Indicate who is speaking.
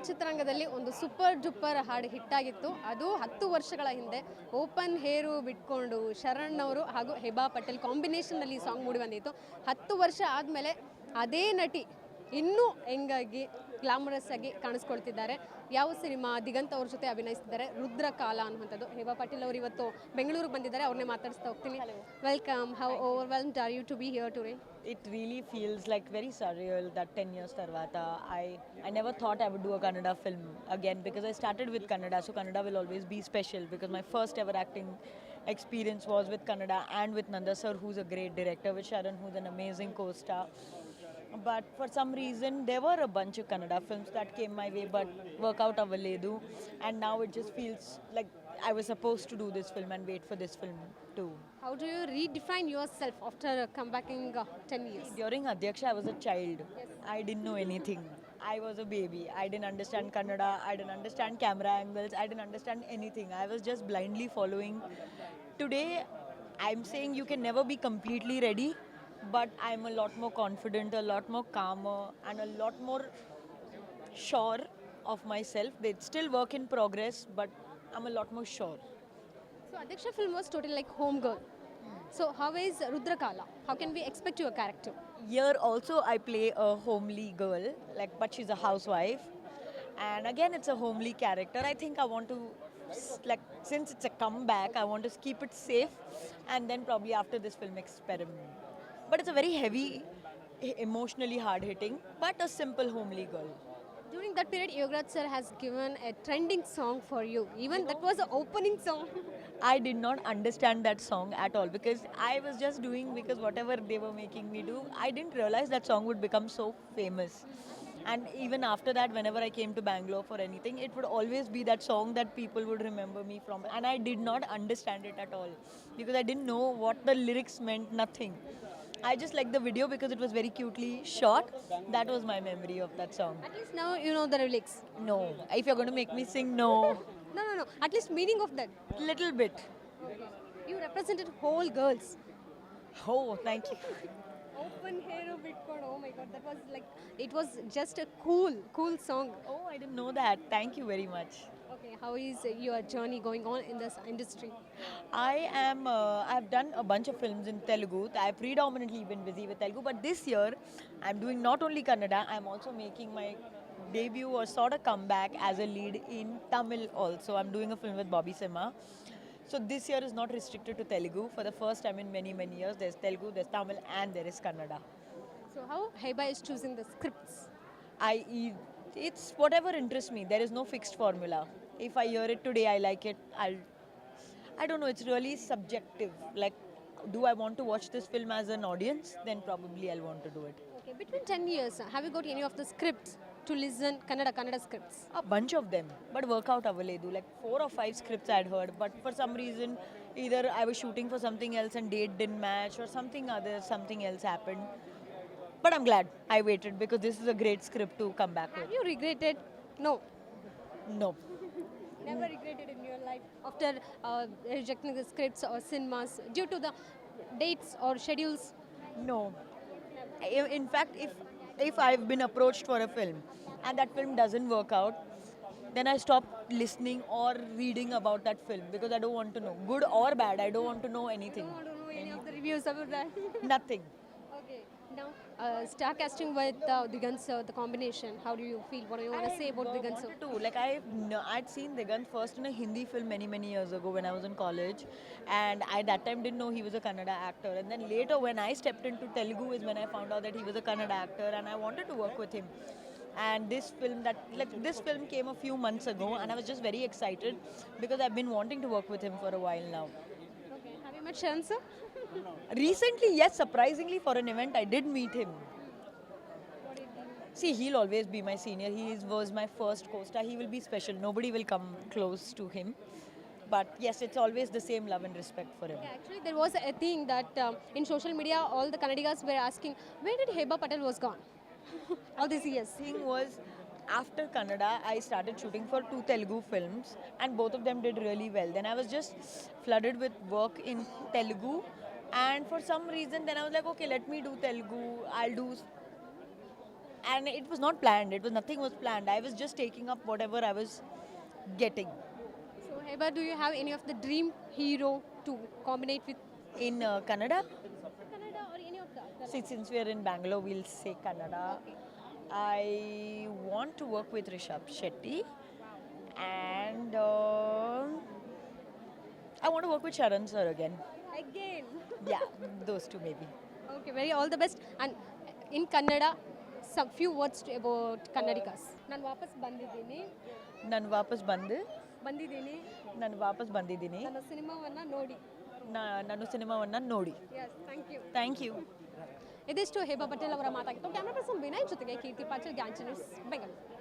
Speaker 1: ಚಿತ್ರರಂಗದಲ್ಲಿ ಒಂದು super duper ಹಾಡು ಹಿಟ್ಟಾಗಿತ್ತು. ಅದು 10 ವರ್ಷಗಳ ಹಿಂದೆ ಓಪನ್ ಹೇರು ಬಿಟ್ಕೊಂಡು ಶರಣ್ ಅವರು ಹಾಗೂ ಹೆಬಾ ಪಟೇಲ್ ಕಾಂಬಿನೇಷನ್ನಲ್ಲಿ ಈ ಸಾಂಗ್ ಮೂಡಿ ಬಂದಿತ್ತು. 10 ವರ್ಷ ಆದಮೇಲೆ ಅದೇ ನಟಿ ಇನ್ನೂ ಹೆಂಗಾಗಿ ಗ್ಲಾಮರಸ್ ಆಗಿ ಕಾಣಿಸ್ಕೊಳ್ತಿದ್ದಾರೆ. ಯಾವ ಸಿನಿಮಾ ದಿಗಂತ್ ಅವ್ರ ಜೊತೆ ಅಭಿನಯಿಸ್ತಿದ್ದಾರೆ, ರುದ್ರಕಾಲ ಅನ್ನುವಂಥದ್ದು. ಹೆಬಾ ಪಾಟೀಲ್ ಅವರು ಇವತ್ತು ಬೆಂಗಳೂರಿಗೆ ಬಂದಿದ್ದಾರೆ, ಅವ್ರನ್ನೇ ಮಾತಾಡಿಸ್ತಾ ಹೋಗ್ತೀನಿ. Welcome. How overwhelmed are you to be here today?
Speaker 2: It really feels like very surreal that 10 years Tarvata. I never thought I would do a Kannada film again because I started with Kannada, so Kannada will always be special because my first ever acting experience was with Kannada and with Nanda sir, who's a great director, with Sharan, who's an amazing co-star. But for some reason, there were a bunch of Kannada films that came my way, but work out avaledu, and now it just feels like I was supposed to do this film and wait for this film too.
Speaker 1: How do you redefine yourself after comebacking 10 years?
Speaker 2: During Adhyaksha, I was a child. I didn't know anything. I was a baby. I didn't understand Kannada. I didn't understand camera angles. I didn't understand anything. I was just blindly following. Today, I'm saying you can never be completely ready, but I'm a lot more confident, a lot more calmer, and a lot more sure of myself. It's still work in progress, but I'm a lot more sure.
Speaker 1: So Adhyaksha film was totally like home girl. So how is Rudrakala? How can we expect your character?
Speaker 2: Here also I play a homely girl, but she's a housewife, and again it's a homely character. I think I want to since it's a comeback, I want to keep it safe, and then probably after this film experiment. But it's a very heavy, emotionally hard hitting, but a simple homely girl.
Speaker 1: During that period, Yogaraj sir has given a trending song for you. Even that was the opening song.
Speaker 2: I did not understand that song at all because I was just doing because whatever they were making me do. I didn't realize that song would become so famous. And even after that, whenever I came to Bangalore for anything, it would always be that song that people would remember me from. And I did not understand it at all because I didn't know what the lyrics meant, nothing. I just liked the video because it was very cutely shot. That was my memory of that song.
Speaker 1: At least now you know the lyrics.
Speaker 2: No, if you're going to make me sing, no.
Speaker 1: No. At least meaning of that.
Speaker 2: Little bit.
Speaker 1: You represented whole girls.
Speaker 2: Oh, thank you.
Speaker 1: Open hair bitcoin. Oh my god, that was like, it was just a cool song.
Speaker 2: Oh, I didn't know that. Thank you very much.
Speaker 1: Okay, how is your journey going on in this industry?
Speaker 2: I've done a bunch of films in Telugu. I've predominantly been busy with Telugu, but this year I'm doing not only Kannada, I'm also making my debut or sort of comeback as a lead in Tamil also. I'm doing a film with Bobby Simha. So this year is not restricted to Telugu. For the first time in many years, there's Telugu, there's Tamil, and there is Kannada.
Speaker 1: So how Heba is choosing the scripts?
Speaker 2: It's whatever interests me. There is no fixed formula. If I hear it today, I like it. I don't know. It's really subjective. Like, do I want to watch this film as an audience? Then probably I'll want to do it.
Speaker 1: Okay, between 10 years, have you got any of the scripts to listen Kannada scripts?
Speaker 2: A bunch of them, but work out avaledu. Like 4 or 5 scripts I'd heard, but for some reason, either I was shooting for something else and date didn't match, or something else happened. But I'm glad I waited because this is a great script to come back with.
Speaker 1: Have you regretted? No.
Speaker 2: No.
Speaker 1: Never regretted in your life after rejecting the scripts or cinemas due to the dates or schedules?
Speaker 2: No. In fact, if I've been approached for a film and that film doesn't work out, then I stop listening or reading about that film because I don't want to know. Good or bad, I don't want to know anything.
Speaker 1: I don't want to know any of the reviews about that.
Speaker 2: Nothing.
Speaker 1: Okay. Now, star casting with Digant sir, the combination. How do you feel? What do you want to say about Digant sir?
Speaker 2: I'd seen Digant first in a Hindi film many years ago when I was in college, and I that time didn't know he was a Kannada actor. And then later, when I stepped into Telugu, is when I found out that he was a Kannada actor, and I wanted to work with him. And this film came a few months ago, and I was just very excited because I've been wanting to work with him for a while now.
Speaker 1: Okay. Have you met Sharan sir?
Speaker 2: Recently, yes, surprisingly, for an event, I did meet him. See, he'll always be my senior. He was my first co-star. He will be special. Nobody will come close to him. But yes, it's always the same love and respect for him.
Speaker 1: Yeah, actually, there was a thing that in social media, all the Kannadigas were asking, where did Heba Patel was gone? All these years.
Speaker 2: The thing was, after Kannada, I started shooting for 2 Telugu films, and both of them did really well. Then I was just flooded with work in Telugu. And for some reason, then I was like, okay, let me do Telugu. I'll do And it was not planned. It was nothing was planned. I was just taking up whatever I was getting.
Speaker 1: So Heba, do you have any of the dream hero to combine with
Speaker 2: In Kannada,
Speaker 1: Kannada or any of the other?
Speaker 2: since we are in Bangalore, we'll say Kannada.
Speaker 1: Okay.
Speaker 2: I want to work with Rishabh Shetty, and I want to work with Sharan sir again.
Speaker 1: Again.
Speaker 2: Yeah, those two maybe.
Speaker 1: Okay, very all the best. And in Kannada, some few words about Kannadikas. ನಾನು ವಾಪಸ್ ಬಂದಿದ್ದೀನಿ
Speaker 2: ನಾನು ವಾಪಸ್
Speaker 1: ಬಂದಿದ್ದೀನಿ
Speaker 2: ಬಂದಿದ್ದೀನಿ
Speaker 1: ನನ್ನ ಸಿನಿಮಾವನ್ನು ನೋಡಿ.
Speaker 2: ನಾನು ಸಿನಿಮಾವನ್ನು ನೋಡಿ.
Speaker 1: Yes, thank you.
Speaker 2: Thank you.
Speaker 1: ಇದಿಷ್ಟು ಹೇಬಾ ಪಟೇಲ್ ಅವರ ಮಾತಾಗಿತ್ತು. ಕ್ಯಾಮ್ರಾ ಪರ್ಸನ್ ವಿನಯ್ ಜೊತೆಗೆ ಕೀರ್ತಿ ಪಾಚಲ್, ಗ್ಯಾನ್ ನ್ಯೂಸ್, ಬೆಂಗಳೂರು.